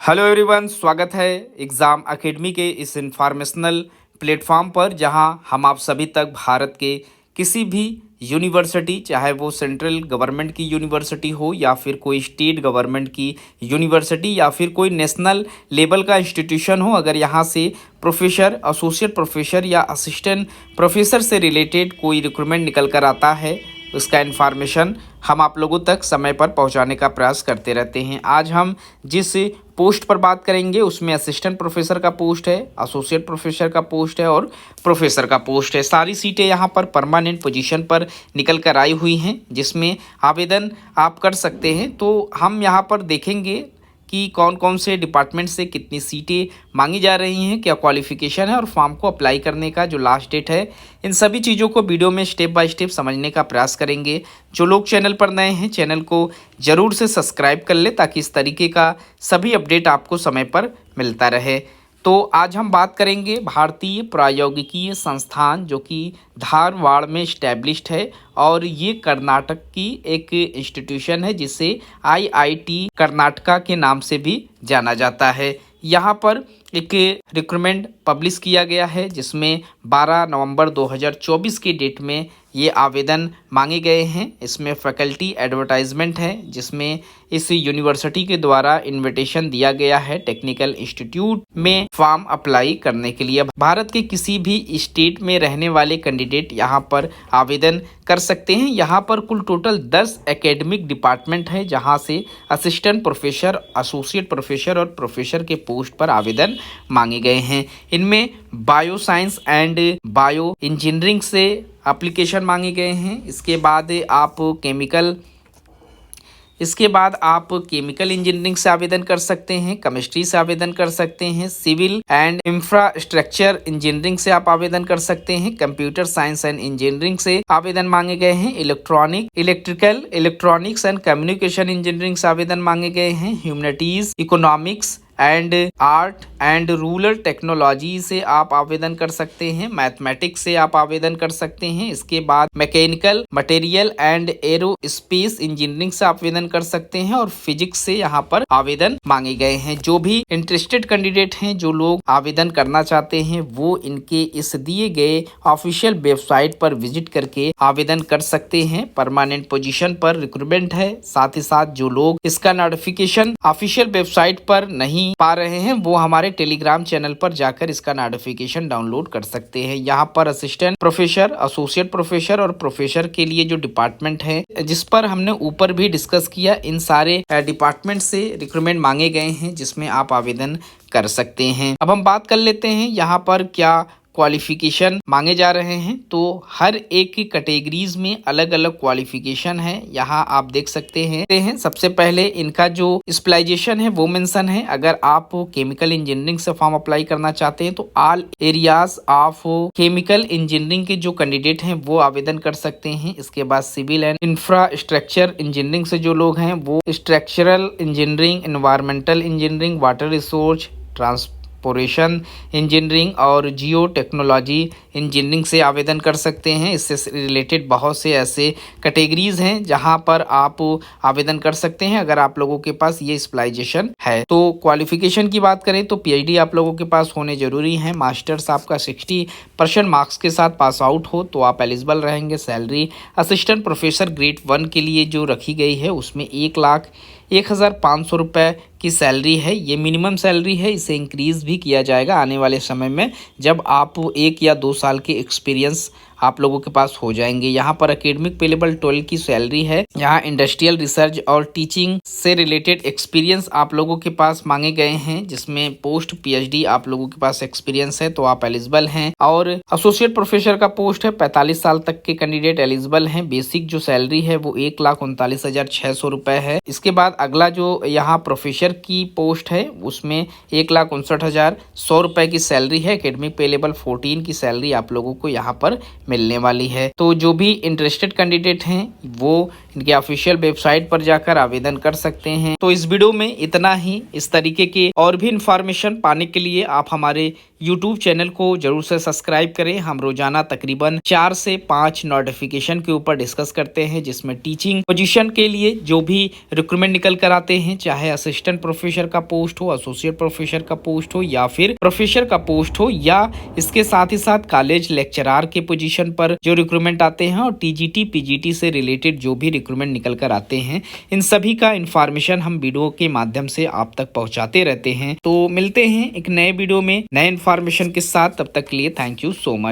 Hello everyone, स्वागत है exam academy के इस इन्फॉर्मेशनल प्लेटफॉर्म पर जहां हम आप सभी तक भारत के किसी भी यूनिवर्सिटी, चाहे वो सेंट्रल गवर्नमेंट की यूनिवर्सिटी हो या फिर कोई स्टेट गवर्नमेंट की यूनिवर्सिटी या फिर कोई नेशनल लेवल का इंस्टीट्यूशन हो, अगर यहाँ से प्रोफेसर, एसोसिएट प्रोफेसर या असिस्टेंट प्रोफेसर से रिलेटेड कोई रिक्रूटमेंट निकल कर आता है, उसका इन्फॉर्मेशन हम आप लोगों तक समय पर पहुंचाने का प्रयास करते रहते हैं। आज हम जिस पोस्ट पर बात करेंगे उसमें असिस्टेंट प्रोफेसर का पोस्ट है, एसोसिएट प्रोफेसर का पोस्ट है और प्रोफेसर का पोस्ट है। सारी सीटें यहाँ पर परमानेंट पोजीशन पर निकल कर आई हुई हैं, जिसमें आवेदन आप कर सकते हैं। तो हम यहाँ पर देखेंगे कि कौन कौन से डिपार्टमेंट से कितनी सीटें मांगी जा रही हैं, क्या क्वालिफ़िकेशन है और फॉर्म को अप्लाई करने का जो लास्ट डेट है। इन सभी चीज़ों को वीडियो में स्टेप बाय स्टेप समझने का प्रयास करेंगे। जो लोग चैनल पर नए हैं, चैनल को ज़रूर से सब्सक्राइब कर ले ताकि इस तरीके का सभी अपडेट आपको समय पर मिलता रहे। तो आज हम बात करेंगे भारतीय प्रौद्योगिकीय संस्थान, जो कि धारवाड़ में इस्टेब्लिश्ड है और ये कर्नाटक की एक इंस्टीट्यूशन है जिसे आईआईटी कर्नाटका के नाम से भी जाना जाता है। यहाँ पर एक रिक्रूटमेंट पब्लिश किया गया है जिसमें 12 नवंबर 2024 की डेट में ये आवेदन मांगे गए हैं। इसमें फैकल्टी एडवर्टाइजमेंट है जिसमें इस यूनिवर्सिटी के द्वारा इनविटेशन दिया गया है टेक्निकल इंस्टीट्यूट में फॉर्म अप्लाई करने के लिए। भारत के किसी भी स्टेट में रहने वाले कैंडिडेट यहाँ पर आवेदन कर सकते हैं। यहाँ पर कुल टोटल 10 एकेडमिक डिपार्टमेंट है जहाँ से असिस्टेंट प्रोफेसर, एसोसिएट प्रोफेसर और प्रोफेसर के पोस्ट पर आवेदन मांगे गए हैं। इनमें bio science and bio engineering से एप्लीकेशन मांगे गए हैं। इसके बाद आप केमिकल इंजीनियरिंग से आवेदन कर सकते हैं, केमिस्ट्री से आवेदन कर सकते हैं, सिविल एंड इंफ्रास्ट्रक्चर इंजीनियरिंग से आप आवेदन कर सकते हैं, कंप्यूटर साइंस एंड इंजीनियरिंग से आवेदन मांगे गए हैं, इलेक्ट्रॉनिक्स एंड कम्युनिकेशन इंजीनियरिंग से आवेदन मांगे गए हैं, humanities, economics and art and rural technology से आप आवेदन कर सकते हैं, मैथमेटिक्स से आप आवेदन कर सकते हैं। इसके बाद mechanical, material and aerospace engineering से आवेदन कर सकते हैं और फिजिक्स से यहाँ पर आवेदन मांगे गए हैं। जो भी इंटरेस्टेड कैंडिडेट हैं, जो लोग आवेदन करना चाहते हैं, वो इनके इस दिए गए ऑफिशियल वेबसाइट पर विजिट करके आवेदन कर सकते हैं। परमानेंट पोजीशन पर रिक्रूटमेंट है। साथ ही साथ जो लोग इसका नोटिफिकेशन ऑफिशियल वेबसाइट पर नहीं पा रहे हैं, वो हमारे टेलीग्राम चैनल पर जाकर इसका नोटिफिकेशन डाउनलोड कर सकते हैं। यहाँ पर असिस्टेंट प्रोफेसर, एसोसिएट प्रोफेसर और प्रोफेसर के लिए जो डिपार्टमेंट है, जिस पर हमने ऊपर भी डिस्कस किया, इन सारे डिपार्टमेंट से रिक्रूटमेंट मांगे गए हैं जिसमें आप आवेदन कर सकते हैं। अब हम बात कर लेते हैं यहाँ पर क्या क्वालिफिकेशन मांगे जा रहे हैं। तो हर एक की कैटेगरीज में अलग अलग क्वालिफिकेशन है, यहाँ आप देख सकते हैं। सबसे पहले इनका जो स्पेशलाइजेशन है वो मेंशन है। अगर आप केमिकल इंजीनियरिंग से फॉर्म अप्लाई करना चाहते हैं तो all areas of chemical engineering के जो कैंडिडेट हैं वो आवेदन कर सकते हैं। इसके बाद सिविल एंड इंफ्रास्ट्रक्चर इंजीनियरिंग से जो लोग हैं वो structural engineering, environmental engineering, water resource, transportation engineering और जियो टेक्नोलॉजी इंजीनियरिंग से आवेदन कर सकते हैं। इससे रिलेटेड बहुत से ऐसे कैटेगरीज हैं जहां पर आप आवेदन कर सकते हैं अगर आप लोगों के पास ये स्पेशलाइजेशन है। तो क्वालिफिकेशन की बात करें तो पीएचडी आप लोगों के पास होने जरूरी है। मास्टर्स आपका 60% मार्क्स के साथ पास आउट हो तो आप एलिजिबल रहेंगे। सैलरी असिस्टेंट प्रोफेसर ग्रेड 1 के लिए जो रखी गई है उसमें 1,01,500 रुपये की सैलरी है। ये मिनिमम सैलरी है, इसे इंक्रीज भी किया जाएगा आने वाले समय में जब आप 1 या 2 साल के एक्सपीरियंस आप लोगों के पास हो जाएंगे। यहाँ पर एकेडमिक पे लेवल 12 की सैलरी है। यहाँ इंडस्ट्रियल रिसर्च और टीचिंग से रिलेटेड एक्सपीरियंस आप लोगों के पास मांगे गए हैं, जिसमें पोस्ट पीएचडी आप लोगों के पास एक्सपीरियंस है तो आप एलिजिबल हैं। और एसोसिएट प्रोफेसर का पोस्ट है, 45 साल तक के कैंडिडेट एलिजिबल हैं। बेसिक जो सैलरी है वो 1,39,600 रुपये है। इसके बाद अगला जो यहाँ प्रोफेसर की पोस्ट है उसमें 1,59,100 रुपये की सैलरी है। एकेडमिक पे लेवल 14 की सैलरी आप लोगों को यहाँ पर मिलने वाली है। तो जो भी इंटरेस्टेड कैंडिडेट हैं वो इनके ऑफिशियल वेबसाइट पर जाकर आवेदन कर सकते हैं। तो इस वीडियो में इतना ही। इस तरीके के और भी इंफॉर्मेशन पाने के लिए आप हमारे यूट्यूब चैनल को जरूर से सब्सक्राइब करें। हम रोजाना तकरीबन 4 से 5 नोटिफिकेशन के ऊपर डिस्कस करते हैं, जिसमें टीचिंग पोजीशन के लिए जो भी रिक्रूटमेंट निकल कर आते हैं, चाहे असिस्टेंट प्रोफेसर का पोस्ट हो, एसोसिएट प्रोफेसर का पोस्ट हो या फिर प्रोफेसर का पोस्ट हो, या इसके साथ ही साथ कॉलेज लेक्चरार के पोजीशन पर जो रिक्रूटमेंट आते हैं और टीजीटी पीजीटी से रिलेटेड जो भी रिक्रूटमेंट निकल कर आते हैं, इन सभी का इंफॉर्मेशन हम वीडियो के माध्यम से आप तक पहुंचाते रहते हैं। तो मिलते हैं एक नए वीडियो में नए इंफॉर्मेशन के साथ। तब तक के लिए थैंक यू सो मच।